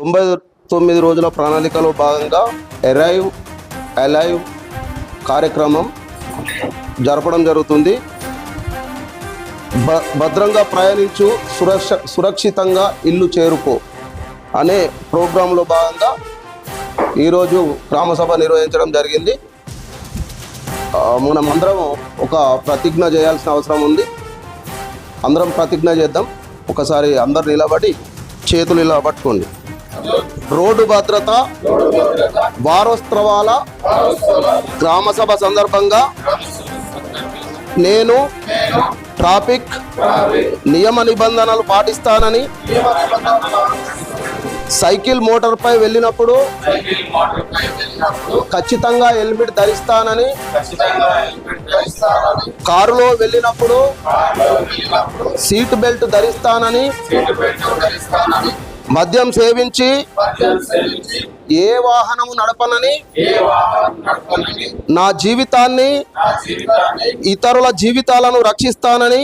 99 రోజుల ప్రణాళికలో భాగంగా అలైవ్ కార్యక్రమం జరపడం జరుగుతుంది. భద్రంగా ప్రయాణించు సురక్షితంగా ఇల్లు చేరుకో అనే ప్రోగ్రాంలో భాగంగా ఈరోజు గ్రామసభ నిర్వహించడం జరిగింది. మనం అందరం ఒక ప్రతిజ్ఞ చేయాల్సిన అవసరం ఉంది. అందరం ప్రతిజ్ఞ చేద్దాం. ఒకసారి అందరు నిలబడి చేతులు ఇలా పట్టుకోండి. రోడ్డు భద్రత వారోత్సవాల గ్రామసభ సందర్భంగా నేను ట్రాఫిక్ నియమ నిబంధనలు పాటిస్తానని, సైకిల్ మోటార్పై వెళ్ళినప్పుడు ఖచ్చితంగా హెల్మెట్ ధరిస్తానని, కారులో వెళ్ళినప్పుడు సీట్ బెల్ట్ ధరిస్తానని, మద్యం సేవించి ఏ వాహనము నడపనని, నా జీవితాన్ని ఇతరుల జీవితాలను రక్షిస్తానని,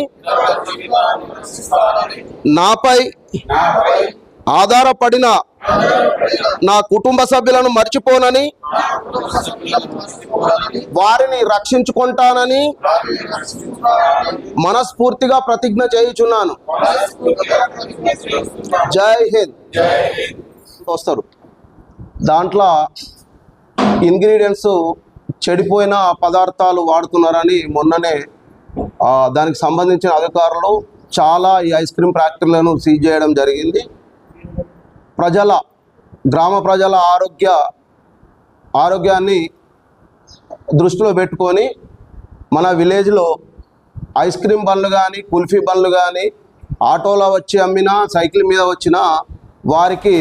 నాపై ఆధారపడిన నా కుటుంబ సభ్యులను మర్చిపోనని, వారిని రక్షించుకుంటానని మనస్ఫూర్తిగా ప్రతిజ్ఞ చేయుచున్నాను. జై హింద్. వస్తారు దాంట్లో ఇంగ్రీడియంట్స్ చెడిపోయిన పదార్థాలు వాడుతున్నారని మొన్ననే దానికి సంబంధించిన అధికారులు చాలా ఈ ఐస్ క్రీమ్ ఫ్యాక్టరీలను సీజ్ చేయడం జరిగింది. గ్రామ ప్రజల ఆరోగ్యాన్ని దృష్టిలో పెట్టుకొని మన విలేజ్లో ఐస్ క్రీమ్ బండ్లు కానీ, కుల్ఫీ బండ్లు కానీ ఆటోలో వచ్చి అమ్మినా, సైకిల్ మీద వచ్చినా వారికి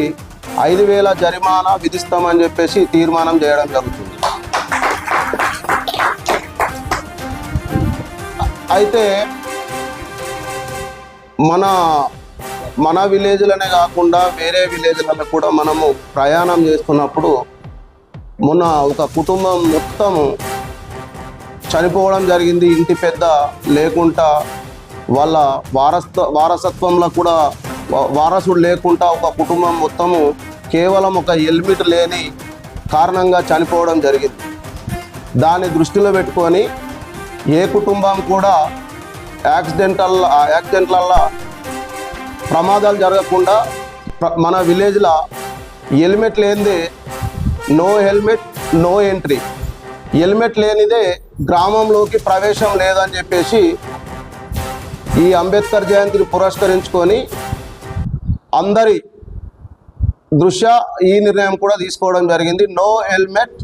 5,000 జరిమానా విధిస్తామని చెప్పేసి తీర్మానం చేయడం జరుగుతుంది. అయితే మన విలేజ్లనే కాకుండా వేరే విలేజ్లలో కూడా మనము ప్రయాణం చేస్తున్నప్పుడు మొన్న ఒక కుటుంబం మొత్తం చనిపోవడం జరిగింది. ఇంటి పెద్ద లేకుండా, వాళ్ళ వారసత్వంలో కూడా వారసుడు లేకుండా ఒక కుటుంబం మొత్తము కేవలం ఒక హెల్మెట్ లేని కారణంగా చనిపోవడం జరిగింది. దాన్ని దృష్టిలో పెట్టుకొని ఏ కుటుంబం కూడా యాక్సిడెంట్లల్లో ప్రమాదాలు జరగకుండా మన విలేజ్లో హెల్మెట్ లేనిదే no helmet no entry, helmet లేనిదే గ్రామంలోకి ప్రవేశం లేదని చెప్పేసి ఈ అంబేద్కర్ జయంతిని పురస్కరించుకొని అందరి దృష్ట్యా ఈ నిర్ణయం కూడా తీసుకోవడం జరిగింది. No helmet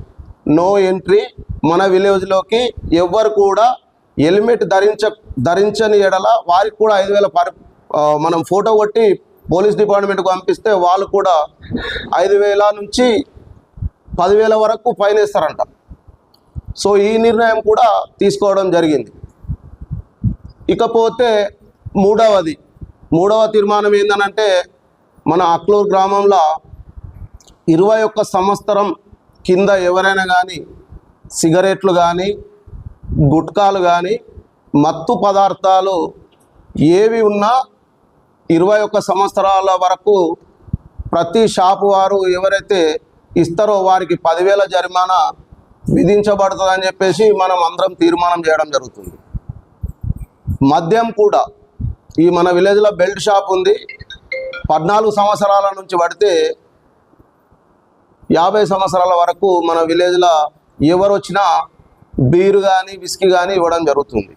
no entry. మన విలేజ్లోకి ఎవ్వరు కూడా హెల్మెట్ ధరించని ఎడల వారికి కూడా 5,000 మనం ఫోటో కొట్టి పోలీస్ డిపార్ట్మెంట్కి పంపిస్తే వాళ్ళు కూడా 5,000 నుంచి 10,000 వరకు ఫైన్ వేస్తారంట. సో ఈ నిర్ణయం కూడా తీసుకోవడం జరిగింది. ఇకపోతే మూడవ తీర్మానం ఏందనంటే, మన అక్లూరు గ్రామంలో 21 సంవత్సరం కింద ఎవరైనా కానీ సిగరెట్లు కానీ, గుట్కాలు కానీ, మత్తు పదార్థాలు ఏవి ఉన్నా 21 సంవత్సరాల వరకు ప్రతి షాపు వారు ఎవరైతే ఇస్తారో వారికి 10,000 జరిమానా విధించబడుతుందని చెప్పేసి మనం అందరం తీర్మానం చేయడం జరుగుతుంది. మద్యం కూడా ఈ మన విలేజ్లో బెల్ట్ షాప్ ఉంది. 14 సంవత్సరాల నుంచి పడితే 50 సంవత్సరాల వరకు మన విలేజ్లో ఎవరు వచ్చినా బీరు కానీ, విస్కీ కానీ ఇవ్వడం జరుగుతుంది.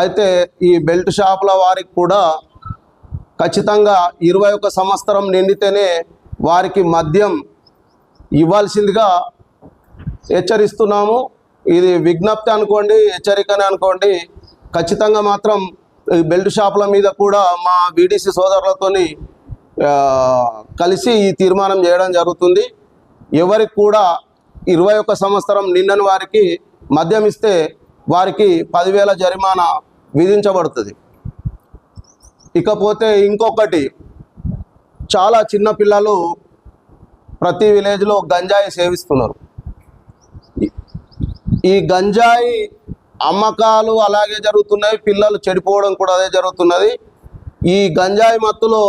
అయితే ఈ బెల్ట్ షాపుల వారికి కూడా ఖచ్చితంగా 21 సంవత్సరం నిండితేనే వారికి మద్యం ఇవ్వాల్సిందిగా హెచ్చరిస్తున్నాము. ఇది విజ్ఞప్తి అనుకోండి, హెచ్చరికనే అనుకోండి. ఖచ్చితంగా మాత్రం ఈ బెల్ట్ షాపుల మీద కూడా మా బీడీసీ సోదరులతో కలిసి ఈ తీర్మానం చేయడం జరుగుతుంది. ఎవరికి కూడా 21 సంవత్సరం నిండని వారికి మద్యం ఇస్తే వారికి 10,000 జరిమానా విధించబడుతుంది. ఇకపోతే ఇంకొకటి, చాలా చిన్న పిల్లలు ప్రతి విలేజ్లో గంజాయి సేవిస్తున్నారు. ఈ గంజాయి అమ్మకాలు అలాగే జరుగుతున్నాయి, పిల్లలు చెడిపోవడం కూడా అదే జరుగుతున్నది. ఈ గంజాయి మత్తులో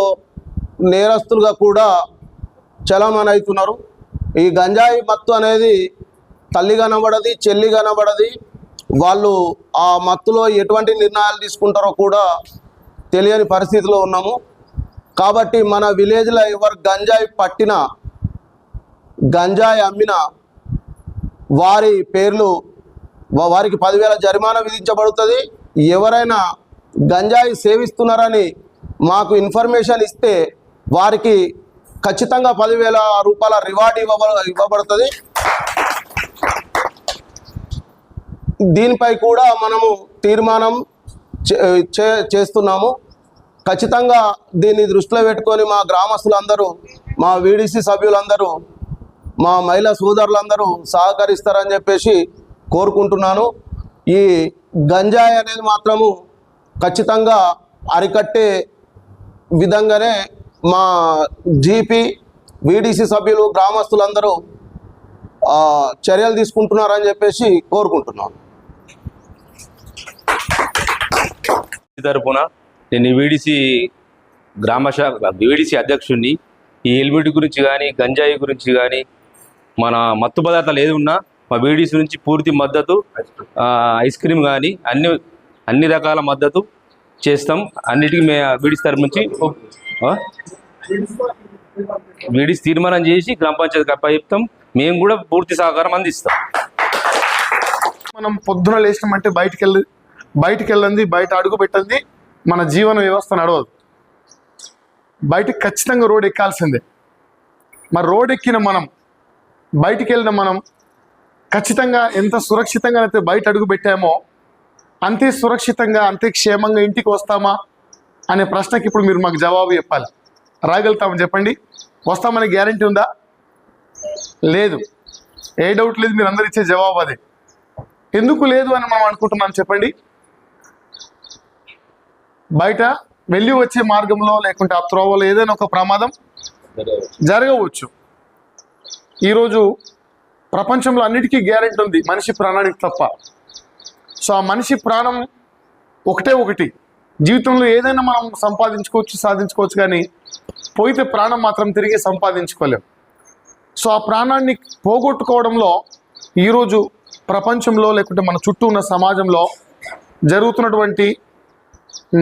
నేరస్తులుగా కూడా చలామణి అవుతున్నారు. ఈ గంజాయి మత్తు అనేది తల్లి కనబడది, చెల్లి కనబడది. వాళ్ళు ఆ మత్తులో ఎటువంటి నిర్ణయాలు తీసుకుంటారో కూడా తెలియని పరిస్థితిలో ఉన్నాము. కాబట్టి మన విలేజ్లో ఎవరు గంజాయి పట్టినా, గంజాయి అమ్మినా వారి పేర్లు వారికి 10,000 జరిమానా విధించబడుతుంది. ఎవరైనా గంజాయి సేవిస్తున్నారని మాకు ఇన్ఫర్మేషన్ ఇస్తే వారికి ఖచ్చితంగా 10,000 రూపాయల రివార్డ్ ఇవ్వబడుతుంది. దీనిపై కూడా మనము తీర్మానం చేస్తున్నాము. ఖచ్చితంగా దీన్ని దృష్టిలో పెట్టుకొని మా గ్రామస్తులందరూ, మా వీడీసీ సభ్యులందరూ, మా మహిళా సోదరులందరూ సహకరిస్తారని చెప్పేసి కోరుకుంటున్నాను. ఈ గంజాయి అనేది మాత్రము ఖచ్చితంగా అరికట్టే విధంగానే మా జీపీ, వీడీసీ సభ్యులు, గ్రామస్తులందరూ చర్యలు తీసుకుంటున్నారని చెప్పేసి కోరుకుంటున్నాను. తరపున నేను వీడీసీ వీడీసీ అధ్యక్షుడిని. ఈ హెల్మెట్ గురించి కానీ, గంజాయి గురించి కానీ, మన మత్తు పదార్థాలు ఏది ఉన్నా మా వీడీసీ నుంచి పూర్తి మద్దతు, ఐస్ క్రీమ్ కానీ అన్ని రకాల మద్దతు చేస్తాం. అన్నిటికీ వీడీసీ తరపు నుంచి వీడీసీ తీర్మానం చేసి గ్రామ పంచాయతీకి అప్పచెప్తాం. మేము కూడా పూర్తి సహకారం అందిస్తాం. మనం పొద్దున లేచినామంటే బయటికి వెళ్ళండి, బయట అడుగు పెట్టండి, మన జీవన వ్యవస్థ నడవదు. బయటికి ఖచ్చితంగా రోడ్ ఎక్కాల్సిందే. మరి రోడ్ ఎక్కిన మనం, బయటికి వెళ్ళిన మనం ఖచ్చితంగా ఎంత సురక్షితంగా అయితే బయట అడుగు పెట్టామో అంతే సురక్షితంగా, అంతే క్షేమంగా ఇంటికి వస్తామా అనే ప్రశ్నకి ఇప్పుడు మీరు మాకు జవాబు చెప్పాలి. రాగలుగుతామని చెప్పండి. వస్తామనే గ్యారంటీ ఉందా? లేదు. ఏ డౌట్ లేదు. మీరు అందరు ఇచ్చే జవాబు అదే. ఎందుకు లేదు అని మనం అనుకుంటున్నాం చెప్పండి. బయట వెళ్ళి వచ్చే మార్గంలో లేకుంటే ఆ త్రోవలో ఏదైనా ఒక ప్రమాదం జరగవచ్చు. ఈరోజు ప్రపంచంలో అన్నిటికీ గ్యారెంటీ ఉంది, మనిషి ప్రాణానికి తప్ప. సో ఆ మనిషి ప్రాణం ఒకటి. జీవితంలో ఏదైనా మనం సంపాదించుకోవచ్చు, సాధించుకోవచ్చు, కానీ పోయితే ప్రాణం మాత్రం తిరిగి సంపాదించుకోలేం. సో ఆ ప్రాణాన్ని పోగొట్టుకోవడంలో ఈరోజు ప్రపంచంలో లేకుంటే మన చుట్టూ ఉన్న సమాజంలో జరుగుతున్నటువంటి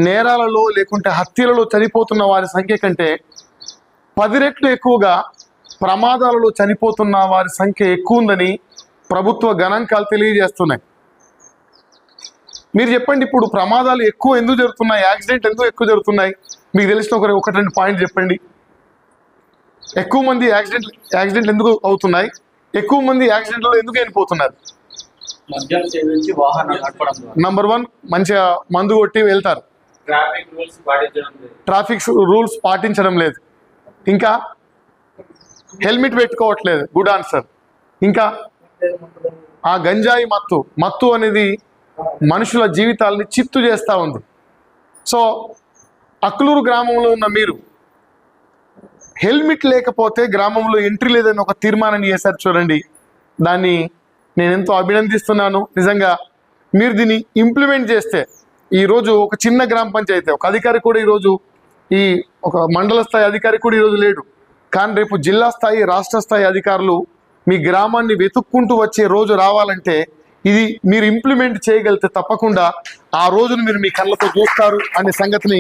నేరాలలో లేకుంటే హత్యలలో చనిపోతున్న వారి సంఖ్య కంటే 10 రెట్లు ఎక్కువగా ప్రమాదాలలో చనిపోతున్న వారి సంఖ్య ఎక్కువ ఉందని ప్రభుత్వ గణాంకాలు తెలియజేస్తున్నాయి. మీరు చెప్పండి, ఇప్పుడు ప్రమాదాలు ఎక్కువ ఎందుకు జరుగుతున్నాయి, యాక్సిడెంట్ ఎందుకు ఎక్కువ జరుగుతున్నాయి? మీకు తెలిసిన ఒకటి రెండు పాయింట్ చెప్పండి. ఎక్కువ మంది యాక్సిడెంట్ ఎందుకు అవుతున్నాయి? ఎక్కువ మంది యాక్సిడెంట్లో ఎందుకు చనిపోతున్నారు? నంబర్ 1, మంచిగా మందు కొట్టి వెళ్తారు. ట్రాఫిక్ రూల్స్ పాటించడం లేదు. ఇంకా హెల్మెట్ పెట్టుకోవట్లేదు. Good answer. ఇంకా ఆ గంజాయి మత్తు అనేది మనుషుల జీవితాలని చిత్తు చేస్తూ ఉంది. సో అక్లూరు గ్రామంలో ఉన్న మీరు హెల్మెట్ లేకపోతే గ్రామంలో ఎంట్రీ లేదని ఒక తీర్మానం చేశారు చూడండి. దాన్ని నేను ఎంతో అభినందిస్తున్నాను. నిజంగా మీరు దీన్ని ఇంప్లిమెంట్ చేస్తే ఈరోజు ఒక చిన్న గ్రామ పంచాయతీ ఒక అధికారి కూడా ఈరోజు, ఈ ఒక మండల స్థాయి అధికారి కూడా ఈరోజు లేడు, కానీ రేపు జిల్లా స్థాయి, రాష్ట్ర స్థాయి అధికారులు మీ గ్రామాన్ని వెతుక్కుంటూ వచ్చే రోజు రావాలంటే ఇది మీరు ఇంప్లిమెంట్ చేయగలిగితే తప్పకుండా ఆ రోజును మీరు మీ కళ్ళతో చూస్తారు అనే సంగతిని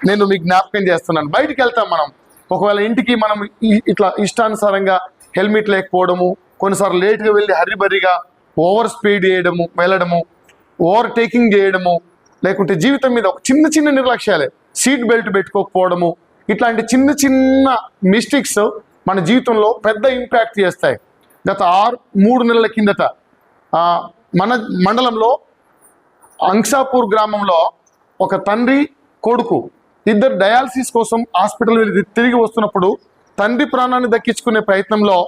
నేను మీకు జ్ఞాపకం చేస్తున్నాను. బయటికి వెళ్తాం మనం, ఒకవేళ ఇంటికి మనం ఇట్లా ఇష్టానుసారంగా హెల్మెట్ లేకపోవడము, కొన్నిసార్లు లేట్గా వెళ్ళి హరిబరిగా ఓవర్ స్పీడ్ వెళ్ళడము, ఓవర్టేకింగ్ చేయడము, లేకుంటే జీవితం మీద ఒక చిన్న నిర్లక్ష్యాలే, సీట్ బెల్ట్ పెట్టుకోకపోవడము, ఇట్లాంటి చిన్న మిస్టేక్స్ మన జీవితంలో పెద్ద ఇంపాక్ట్ చేస్తాయి. గత 3 నెలల కిందట మన మండలంలో అంక్షాపూర్ గ్రామంలో ఒక తండ్రి కొడుకు ఇద్దరు డయాలసిస్ కోసం హాస్పిటల్ వెళ్ళి తిరిగి వస్తున్నప్పుడు తండ్రి ప్రాణాన్ని దక్కించుకునే ప్రయత్నంలో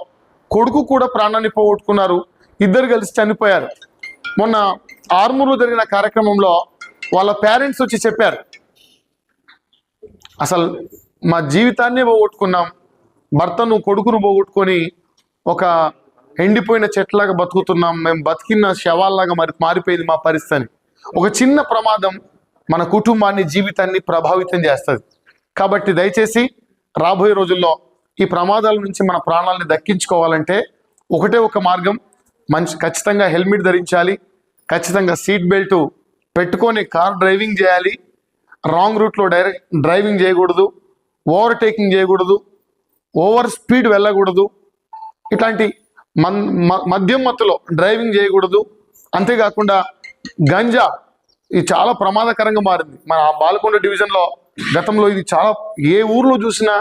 కొడుకు కూడా ప్రాణాన్ని పోగొట్టుకున్నారు. ఇద్దరు కలిసి చనిపోయారు. మొన్న ఆర్మూర్లో జరిగిన కార్యక్రమంలో వాళ్ళ పేరెంట్స్ వచ్చి చెప్పారు, అసలు మా జీవితాన్నే పోగొట్టుకున్నాం, భర్తను కొడుకును పోగొట్టుకొని ఒక ఎండిపోయిన చెట్లాగా బతుకుతున్నాం, మేము బతికిన శవాల్లాగా మారిపోయింది మా పరిస్థితి. ఒక చిన్న ప్రమాదం మన కుటుంబాన్ని, జీవితాన్ని ప్రభావితం చేస్తుంది. కాబట్టి దయచేసి రాబోయే రోజుల్లో ఈ ప్రమాదాల నుంచి మన ప్రాణాలని దక్కించుకోవాలంటే ఒకటే ఒక మార్గం, ఖచ్చితంగా హెల్మెట్ ధరించాలి, ఖచ్చితంగా సీట్ బెల్ట్ పెట్టుకొని కార్ డ్రైవింగ్ చేయాలి, రాంగ్ రూట్లో డ్రైవింగ్ చేయకూడదు, ఓవర్టేకింగ్ చేయకూడదు, ఓవర్ స్పీడ్ వెళ్ళకూడదు, ఇట్లాంటి మద్యం మత్తులో డ్రైవింగ్ చేయకూడదు. అంతేకాకుండా గంజా ఇది చాలా ప్రమాదకరంగా మారింది. మన బాల్కొండ డివిజన్లో గతంలో ఇది చాలా, ఏ ఊర్లో చూసినా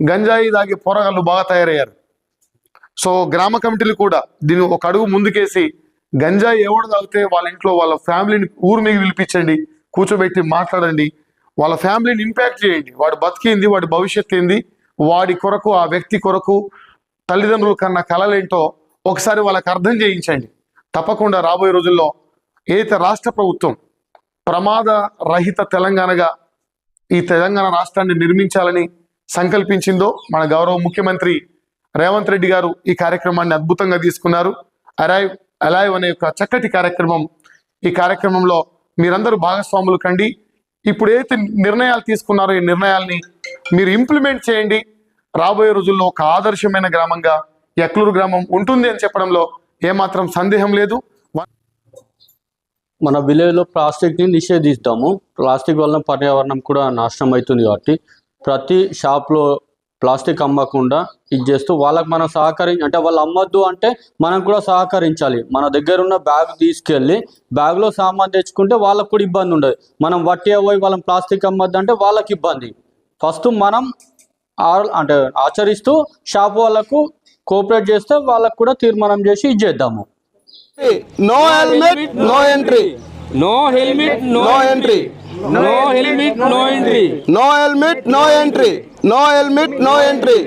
గంజాయి తాగే పోరగాళ్ళు బాగా తయారయ్యారు. సో గ్రామ కమిటీలు కూడా దీన్ని ఒక అడుగు ముందుకేసి గంజాయి ఎవడు తాగితే వాళ్ళ ఇంట్లో వాళ్ళ ఫ్యామిలీని ఊరు మీద పిలిపించండి, కూర్చోబెట్టి మాట్లాడండి, వాళ్ళ ఫ్యామిలీని ఇంపాక్ట్ చేయండి. వాడు బతికింది, వాడి భవిష్యత్తు ఏంది, వాడి కొరకు ఆ వ్యక్తి కొరకు తల్లిదండ్రుల కన్నా కలలేంటో ఒకసారి వాళ్ళకి అర్థం చేయించండి. తప్పకుండా రాబోయే రోజుల్లో ఏదైతే రాష్ట్ర ప్రభుత్వం ప్రమాద రహిత తెలంగాణగా ఈ తెలంగాణ రాష్ట్రాన్ని నిర్మించాలని సంకల్పించిందో మన గౌరవ ముఖ్యమంత్రి రేవంత్ రెడ్డి గారు ఈ కార్యక్రమాన్ని అద్భుతంగా తీసుకున్నారు. అలైవ్ అనే ఒక చక్కటి కార్యక్రమం. ఈ కార్యక్రమంలో మీరందరూ భాగస్వాములు కండి. ఇప్పుడు ఏదైతే నిర్ణయాలు తీసుకున్నారో ఈ నిర్ణయాల్ని మీరు ఇంప్లిమెంట్ చేయండి. రాబోయే రోజుల్లో ఒక ఆదర్శమైన గ్రామంగా ఎక్లూరు గ్రామం ఉంటుంది అని చెప్పడంలో ఏమాత్రం సందేహం లేదు. మన విలేజ్లో ప్లాస్టిక్ని నిషేధిస్తాము. ప్లాస్టిక్ వలన పర్యావరణం కూడా నాశనం అవుతుంది కాబట్టి ప్రతి షాప్లో ప్లాస్టిక్ అమ్మకుండా ఇది చేస్తూ వాళ్ళకి మనం అంటే వాళ్ళు అమ్మొద్దు అంటే మనం కూడా సహకరించాలి. మన దగ్గర ఉన్న బ్యాగ్ తీసుకెళ్ళి బ్యాగ్లో సామాన్ తెచ్చుకుంటే వాళ్ళకు కూడా ఇబ్బంది ఉండదు. మనం వట్టి పోయి వాళ్ళని ప్లాస్టిక్ అమ్మొద్దు అంటే వాళ్ళకి ఇబ్బంది. ఫస్ట్ మనం అంటే ఆచరిస్తూ షాప్ వాళ్ళకు కోఆపరేట్ చేస్తే వాళ్ళకు కూడా తీర్మానం చేసి ఇది చేద్దాము. No helmet, no entry. No helmet, no entry. No helmet, no entry. No helmet, no entry. No helmet, no entry.